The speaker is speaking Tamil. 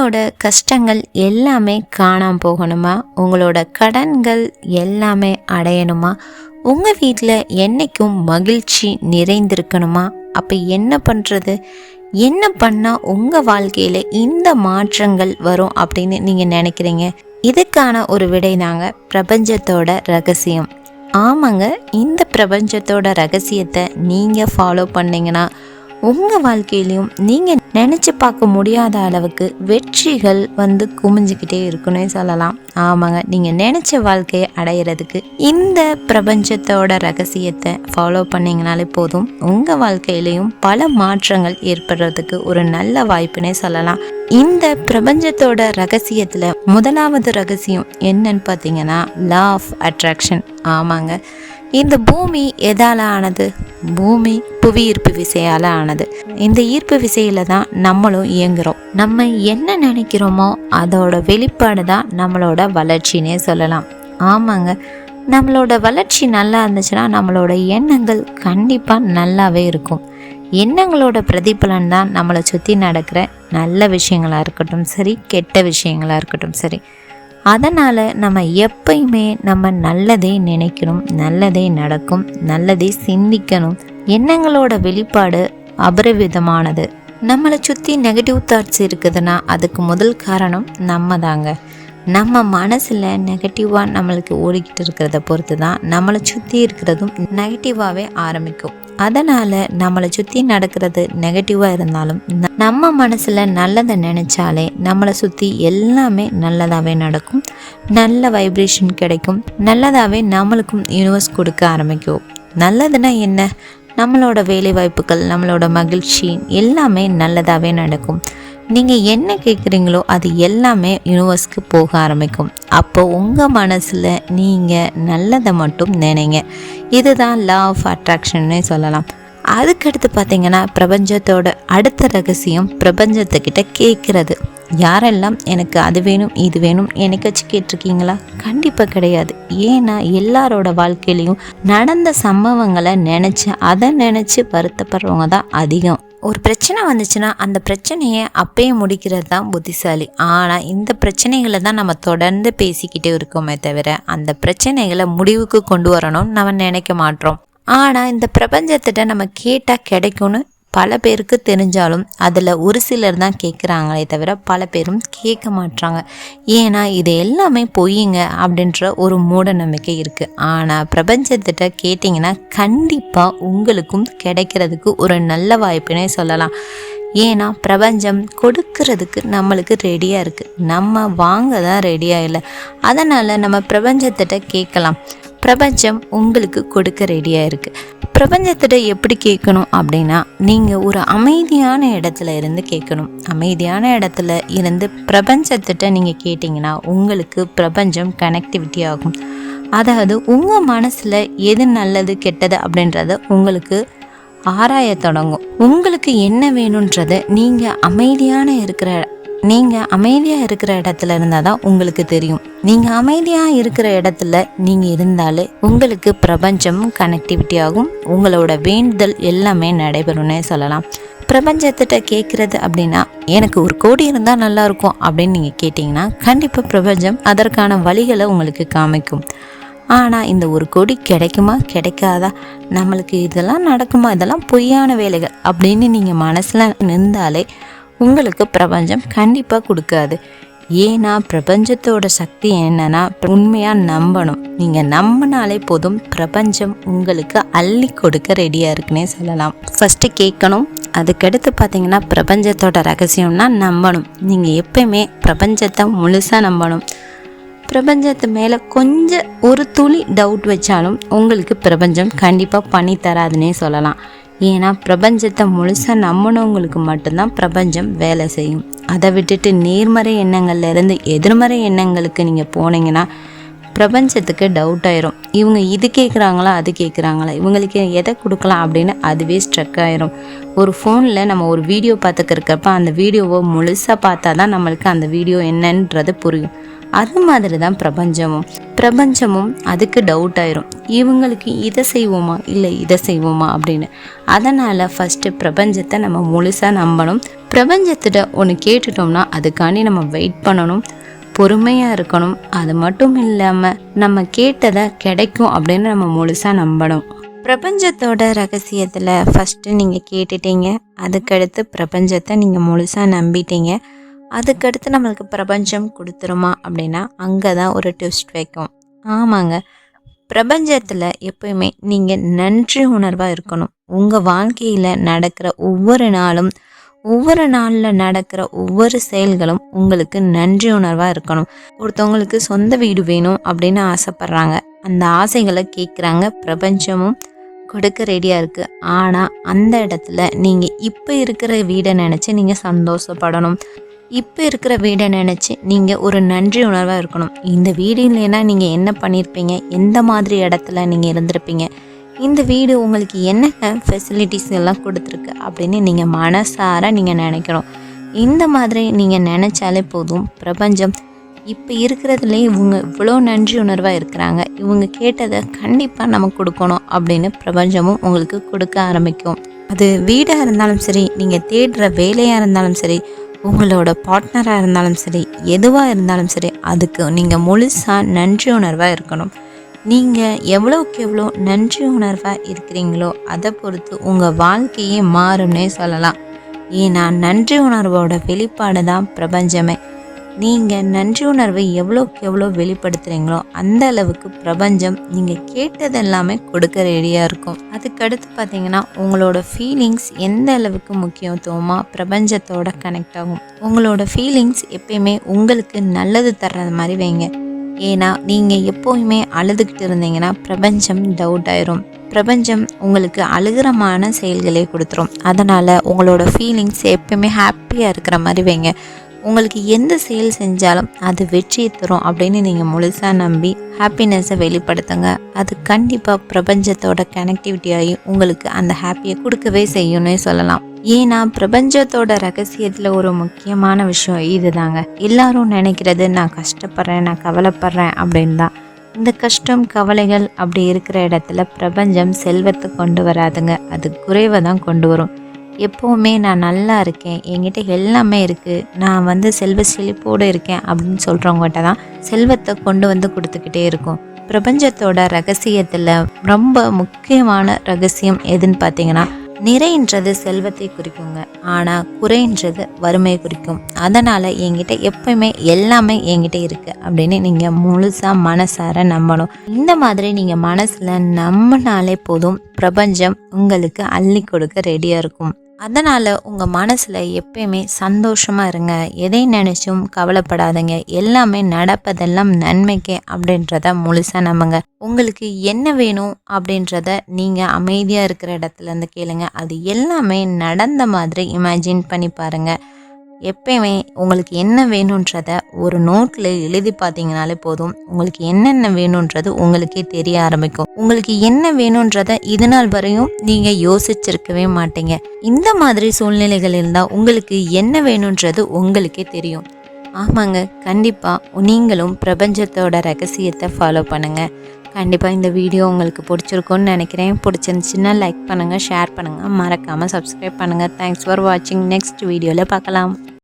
உங்களோட கஷ்டங்கள் எல்லாமே காணாமல் போகணுமா? உங்களோட கடன்கள் எல்லாமே அடையணுமா? உங்கள் வீட்டில் என்றைக்கும் மகிழ்ச்சி நிறைந்திருக்கணுமா? அப்போ என்ன பண்ணுறது? என்ன பண்ணால் உங்கள் வாழ்க்கையில் இந்த மாற்றங்கள் வரும் அப்படின்னு நீங்கள் நினைக்கிறீங்க? இதுக்கான ஒரு விடை தாங்க பிரபஞ்சத்தோட ரகசியம். ஆமாங்க, இந்த பிரபஞ்சத்தோட ரகசியத்தை நீங்கள் ஃபாலோ பண்ணிங்கன்னா உங்கள் வாழ்க்கையிலையும் நீங்கள் நினச்சி பார்க்க முடியாத அளவுக்கு வெற்றிகள் குமிஞ்சிக்கிட்டே இருக்குன்னே சொல்லலாம். ஆமாங்க, நீங்கள் நினச்ச வாழ்க்கையை அடையிறதுக்கு இந்த பிரபஞ்சத்தோட ரகசியத்தை ஃபாலோ பண்ணிங்கனாலே போதும். உங்கள் வாழ்க்கையிலையும் பல மாற்றங்கள் ஏற்படுறதுக்கு ஒரு நல்ல வாய்ப்புனே சொல்லலாம். இந்த பிரபஞ்சத்தோட ரகசியத்தில் முதலாவது ரகசியம் என்னன்னு பார்த்தீங்கன்னா லா ஆஃப் அட்ராக்ஷன். ஆமாங்க, இந்த பூமி எதால் ஆனது? பூமி புவி ஈர்ப்பு விசையால் ஆனது. இந்த ஈர்ப்பு விசையில தான் நம்மளும் இயங்குறோம். நம்ம என்ன நினைக்கிறோமோ அதோட வெளிப்பாடு தான் நம்மளோட வளர்ச்சினே சொல்லலாம். ஆமாங்க, நம்மளோட வளர்ச்சி நல்லா இருந்துச்சுன்னா நம்மளோட எண்ணங்கள் கண்டிப்பாக நல்லாவே இருக்கும். எண்ணங்களோட பிரதிபலன் தான் நம்மளை சுற்றி நடக்கிற நல்ல விஷயங்களாக இருக்கட்டும் சரி, கெட்ட விஷயங்களாக இருக்கட்டும் சரி. அதனால் நம்ம எப்பயுமே நம்ம நல்லதே நினைக்கணும், நல்லதே நடக்கும், நல்லதே சிந்திக்கணும். எண்ணங்களோட வெளிப்பாடு அபரிவிதமானது. நம்மளை சுற்றி நெகட்டிவ் தாட்ஸ் இருக்குதுன்னா அதுக்கு முதல் காரணம் நம்ம தாங்க. நம்ம மனசில் நெகட்டிவாக நம்மளுக்கு ஓடிக்கிட்டு இருக்கிறத பொறுத்து தான் நம்மளை சுற்றி இருக்கிறதும் நெகட்டிவாகவே ஆரம்பிக்கும். அதனால் நம்மளை சுற்றி நடக்கிறது நெகட்டிவாக இருந்தாலும் நம்ம மனசில் நல்லதை நினச்சாலே நம்மளை சுற்றி எல்லாமே நல்லதாகவே நடக்கும், நல்ல வைப்ரேஷன் கிடைக்கும், நல்லதாகவே நம்மளுக்கும் யூனிவர்ஸ் கொடுக்க ஆரம்பிக்கும். நல்லதுன்னா என்ன? நம்மளோட வேலை வாய்ப்புகள், நம்மளோட மகிழ்ச்சி எல்லாமே நல்லதாகவே நடக்கும். நீங்கள் என்ன கேட்குறீங்களோ அது எல்லாமே யூனிவர்ஸ்க்கு போக ஆரம்பிக்கும். அப்போ உங்கள் மனசில் நீங்கள் நல்லதை மட்டும் நினைங்க. இதுதான் லா ஆஃப் அட்ராக்ஷன்னே சொல்லலாம். அதுக்கடுத்து பார்த்தீங்கன்னா பிரபஞ்சத்தோட அடுத்த ரகசியம் பிரபஞ்சத்துக்கிட்ட கேட்குறது. யாரெல்லாம் எனக்கு அது வேணும் இது வேணும் என்னைக்காச்சும் கேட்டிருக்கீங்களா? கண்டிப்பாக கிடையாது. ஏன்னா எல்லாரோட வாழ்க்கையிலையும் நடந்த சம்பவங்களை அதை நினச்சி வருத்தப்படுறவங்க தான் அதிகம். ஒரு பிரச்சனை வந்துச்சுன்னா அந்த பிரச்சனையை அப்பயே முடிக்கிறது தான் புத்திசாலி. ஆனால் இந்த பிரச்சனைகளை தான் நம்ம தொடர்ந்து பேசிக்கிட்டே இருக்கோமே தவிர அந்த பிரச்சனைகளை முடிவுக்கு கொண்டு வரணும்னு நம்ம நினைக்க மாட்டோம். ஆனால் இந்த பிரபஞ்சத்திட்ட நம்ம கேட்டால் கிடைக்கும்னு பல பேருக்கு தெரிஞ்சாலும் அதில் ஒரு சிலர் தான் கேட்குறாங்களே தவிர பல பேரும் கேட்க மாட்டாங்க. ஏன்னா இது எல்லாமே பொய்யுங்க அப்படின்ற ஒரு மூட நம்பிக்கை இருக்குது. ஆனால் பிரபஞ்சத்திட்ட கேட்டிங்கன்னா கண்டிப்பாக உங்களுக்கும் கிடைக்கிறதுக்கு ஒரு நல்ல வாய்ப்புனே சொல்லலாம். ஏன்னா பிரபஞ்சம் கொடுக்கறதுக்கு நம்மளுக்கு ரெடியாக இருக்குது, நம்ம வாங்க தான் ரெடியாக இல்லை. அதனால் நம்ம பிரபஞ்சத்திட்ட கேட்கலாம், பிரபஞ்சம் உங்களுக்கு கொடுக்க ரெடியாக இருக்குது. பிரபஞ்சத்திட்ட எப்படி கேட்கணும் அப்படின்னா நீங்கள் ஒரு அமைதியான இடத்துல இருந்து கேட்கணும். அமைதியான இடத்துல இருந்து பிரபஞ்சத்திட்ட நீங்கள் கேட்டிங்கன்னா உங்களுக்கு பிரபஞ்சம் கனெக்டிவிட்டி ஆகும். அதாவது உங்கள் மனசில் எது நல்லது கெட்டது அப்படின்றத உங்களுக்கு ஆராய தொடங்கும். உங்களுக்கு என்ன வேணுன்றதை நீங்கள் அமைதியாக இருக்கிற இடத்துல இருந்தால் தான் உங்களுக்கு தெரியும். நீங்கள் அமைதியாக இருக்கிற இடத்துல நீங்கள் இருந்தாலே உங்களுக்கு பிரபஞ்சம் கனெக்டிவிட்டி ஆகும், உங்களோட வேண்டுதல் எல்லாமே நடைபெறும்னே சொல்லலாம். பிரபஞ்சத்திட்ட கேட்குறது அப்படின்னா எனக்கு 1 கோடி இருந்தால் நல்லாயிருக்கும் அப்படின்னு நீங்கள் கேட்டிங்கன்னா கண்டிப்பாக பிரபஞ்சம் அதற்கான வழிகளை உங்களுக்கு காமிக்கும். ஆனால் இந்த 1 கோடி கிடைக்குமா கிடைக்காதா, நம்மளுக்கு இதெல்லாம் நடக்குமா, இதெல்லாம் பொய்யான வேலைகள் அப்படின்னு நீங்கள் மனசில் நின்றாலே உங்களுக்கு பிரபஞ்சம் கண்டிப்பாக கொடுக்காது. ஏன்னா பிரபஞ்சத்தோட சக்தி என்னன்னா உண்மையாக நம்பணும். நீங்கள் நம்பினாலே போதும், பிரபஞ்சம் உங்களுக்கு அள்ளி கொடுக்க ரெடியாக இருக்குன்னே சொல்லலாம். ஃபஸ்ட்டு கேட்கணும், அதுக்கடுத்து பார்த்தீங்கன்னா பிரபஞ்சத்தோட ரகசியம்னா நம்பணும். நீங்கள் எப்பயுமே பிரபஞ்சத்தை முழுசாக நம்பணும். பிரபஞ்சத்து மேலே கொஞ்சம் ஒரு துளி டவுட் வச்சாலும் உங்களுக்கு பிரபஞ்சம் கண்டிப்பாக பண்ணி தராதுன்னே சொல்லலாம். ஏன்னா பிரபஞ்சத்தை முழுசாக நம்பினவங்களுக்கு மட்டும்தான் பிரபஞ்சம் வேலை செய்யும். அதை விட்டுட்டு நேர்மறை எண்ணங்கள்லேருந்து எதிர்மறை எண்ணங்களுக்கு நீங்கள் போனீங்கன்னா பிரபஞ்சத்துக்கு டவுட் ஆயிரும். இவங்க இது கேட்குறாங்களா அது கேட்குறாங்களா, இவங்களுக்கு எதை கொடுக்கலாம் அப்படின்னு அதுவே ஸ்ட்ரக் ஆயிரும். ஒரு ஃபோனில் நம்ம ஒரு வீடியோ பார்த்துக்கிறப்ப அந்த வீடியோவை முழுசாக பார்த்தா தான் நம்மளுக்கு அந்த வீடியோ என்னன்றது புரியும். அது மாதிரி தான் பிரபஞ்சமும் அதுக்கு டவுட் ஆயிரும், இவங்களுக்கு இதை செய்வோமா இல்லை இதை செய்வோமா அப்படின்னு. அதனால் ஃபஸ்ட்டு பிரபஞ்சத்தை நம்ம முழுசாக நம்பணும். பிரபஞ்சத்திட்ட ஒன்று கேட்டுட்டோம்னா அதுக்காண்டி நம்ம வெயிட் பண்ணணும், பொறுமையாக இருக்கணும். அது மட்டும் இல்லாமல் நம்ம கேட்டதை கிடைக்கும் அப்படின்னு நம்ம முழுசாக நம்பணும். பிரபஞ்சத்தோட ரகசியத்தில் ஃபஸ்ட்டு நீங்கள் கேட்டுட்டீங்க, அதுக்கடுத்து பிரபஞ்சத்தை நீங்கள் முழுசாக நம்பிட்டீங்க, அதுக்கடுத்து நம்மளுக்கு பிரபஞ்சம் கொடுத்துருமா அப்படின்னா அங்கே தான் ஒரு ட்விஸ்ட் வைக்கும். ஆமாங்க, பிரபஞ்சத்தில் எப்பயுமே நீங்கள் நன்றி உணர்வாக இருக்கணும். உங்கள் வாழ்க்கையில் நடக்கிற ஒவ்வொரு நாளில் நடக்கிற ஒவ்வொரு செயல்களும் உங்களுக்கு நன்றி உணர்வாக இருக்கணும். ஒருத்தவங்களுக்கு சொந்த வீடு வேணும் அப்படின்னு ஆசைப்பட்றாங்க, அந்த ஆசைகளை கேட்குறாங்க, பிரபஞ்சமும் கொடுக்க ரெடியாக இருக்குது. ஆனால் அந்த இடத்துல நீங்கள் இப்போ இருக்கிற வீடை நினச்சி நீங்கள் சந்தோஷப்படணும். இப்போ இருக்கிற வீடை நினச்சி நீங்கள் ஒரு நன்றி உணர்வாக இருக்கணும். இந்த வீடு இல்லைன்னா நீங்கள் என்ன பண்ணியிருப்பீங்க, எந்த மாதிரி இடத்துல நீங்கள் இருந்திருப்பீங்க, இந்த வீடு உங்களுக்கு என்னென்ன ஃபெசிலிட்டிஸ் எல்லாம் கொடுத்துருக்கு அப்படின்னு நீங்கள் மனசார நீங்கள் நினைக்கணும். இந்த மாதிரி நீங்கள் நினச்சாலே போதும், பிரபஞ்சம் இப்போ இருக்கிறதுலே இவங்க இவ்வளோ நன்றி உணர்வாக இருக்கிறாங்க, இவங்க கேட்டதை கண்டிப்பாக நமக்கு கொடுக்கணும் அப்படின்னு பிரபஞ்சமும் உங்களுக்கு கொடுக்க ஆரம்பிக்கும். அது வீடாக இருந்தாலும் சரி, நீங்கள் தேடுற வேலையாக இருந்தாலும் சரி, உங்களோட பார்ட்னராக இருந்தாலும் சரி, எதுவாக இருந்தாலும் சரி, அதுக்கு நீங்கள் முழுசாக நன்றி உணர்வாக இருக்கணும். நீங்கள் எவ்வளோக்கு எவ்வளோ நன்றி உணர்வாக இருக்கிறீங்களோ அதை பொறுத்து உங்கள் வாழ்க்கையே மாறும்னே சொல்லலாம். ஏன்னா நன்றி உணர்வோட வெளிப்பாடு தான் பிரபஞ்சமே. நீங்கள் நன்றி உணர்வை எவ்வளோக்கு எவ்வளோ வெளிப்படுத்துகிறீங்களோ அந்த அளவுக்கு பிரபஞ்சம் நீங்கள் கேட்டதெல்லாமே கொடுக்க ரெடியாக இருக்கும். அதுக்கடுத்து பார்த்தீங்கன்னா உங்களோட ஃபீலிங்ஸ் எந்த அளவுக்கு முக்கியத்துவமாக பிரபஞ்சத்தோட கனெக்ட் ஆகும். உங்களோட ஃபீலிங்ஸ் எப்பயுமே உங்களுக்கு நல்லது தர்றது மாதிரி வைங்க. ஏன்னா நீங்கள் எப்போயுமே அழுதுகிட்டு இருந்தீங்கன்னா பிரபஞ்சம் டவுட் ஆயிரும். பிரபஞ்சம் உங்களுக்கு அழுகிறமான செயல்களே கொடுத்துரும். அதனால் உங்களோட ஃபீலிங்ஸ் எப்பயுமே ஹாப்பியாக இருக்கிற மாதிரி வைங்க. உங்களுக்கு எந்த செயல் செஞ்சாலும் அது வெற்றியை தரும் அப்படின்னு நீங்கள் முழுசாக நம்பி ஹாப்பினஸை வெளிப்படுத்துங்க. அது கண்டிப்பாக பிரபஞ்சத்தோட கனெக்டிவிட்டி ஆகி உங்களுக்கு அந்த ஹாப்பியை கொடுக்கவே செய்யும்னே சொல்லலாம். ஏன்னா பிரபஞ்சத்தோட ரகசியத்தில் ஒரு முக்கியமான விஷயம் இது தாங்க. எல்லாரும் நினைக்கிறது நான் கஷ்டப்படுறேன், நான் கவலைப்படுறேன் அப்படின்னு தான். இந்த கஷ்டம் கவலைகள் அப்படி இருக்கிற இடத்துல பிரபஞ்சம் செல்வத்தை கொண்டு வராதுங்க, அது குறைவை தான் கொண்டு வரும். எப்போவுமே நான் நல்லா இருக்கேன், என்கிட்ட எல்லாமே இருக்குது, நான் செல்வ செழிப்போடு இருக்கேன் அப்படின்னு சொல்கிறவங்ககிட்ட தான் செல்வத்தை கொண்டு கொடுத்துக்கிட்டே இருக்கும். பிரபஞ்சத்தோட ரகசியத்தில் ரொம்ப முக்கியமான ரகசியம் எதுன்னு பார்த்தீங்கன்னா, நிறைன்றது செல்வத்தை குறிக்குங்க, ஆனால் குறைன்றது வறுமையை குறிக்கும். அதனால் என்கிட்ட எப்பயுமே எல்லாமே என்கிட்ட இருக்குது அப்படின்னு நீங்கள் முழுசாக மனசார நம்பணும். இந்த மாதிரி நீங்கள் மனசில் நம்பினாலே போதும், பிரபஞ்சம் உங்களுக்கு அள்ளி கொடுக்க ரெடியாக இருக்கும். அதனால் உங்கள் மனசில் எப்பயுமே சந்தோஷமாக இருங்க, எதை நினச்சும் கவலைப்படாதீங்க, எல்லாமே நடப்பதெல்லாம் நன்மைக்கே அப்படின்றத முழுசாக நம்புங்க. உங்களுக்கு என்ன வேணும் அப்படின்றத நீங்கள் அமைதியாக இருக்கிற இடத்துலேருந்து கேளுங்க. அது எல்லாமே நடந்த மாதிரி இமேஜின் பண்ணி பாருங்கள். எப்பயுமே உங்களுக்கு என்ன வேணுன்றத ஒரு நோட்டில் எழுதி பார்த்தீங்கனாலே போதும், உங்களுக்கு என்னென்ன வேணுன்றது உங்களுக்கே தெரிய ஆரம்பிக்கும். உங்களுக்கு என்ன வேணுன்றத இது நாள் வரையும் நீங்கள் யோசிச்சிருக்கவே மாட்டீங்க. இந்த மாதிரி சூழ்நிலைகள் இருந்தால் உங்களுக்கு என்ன வேணுன்றது உங்களுக்கே தெரியும். ஆமாங்க, கண்டிப்பாக நீங்களும் பிரபஞ்சத்தோட ரகசியத்தை ஃபாலோ பண்ணுங்கள். கண்டிப்பாக இந்த வீடியோ உங்களுக்கு பிடிச்சிருக்குன்னு நினைக்கிறேன். பிடிச்சிருந்துச்சுன்னா லைக் பண்ணுங்கள், ஷேர் பண்ணுங்கள், மறக்காமல் சப்ஸ்கிரைப் பண்ணுங்கள். தேங்க்ஸ் ஃபார் வாட்சிங். நெக்ஸ்ட் வீடியோவில் பார்க்கலாம்.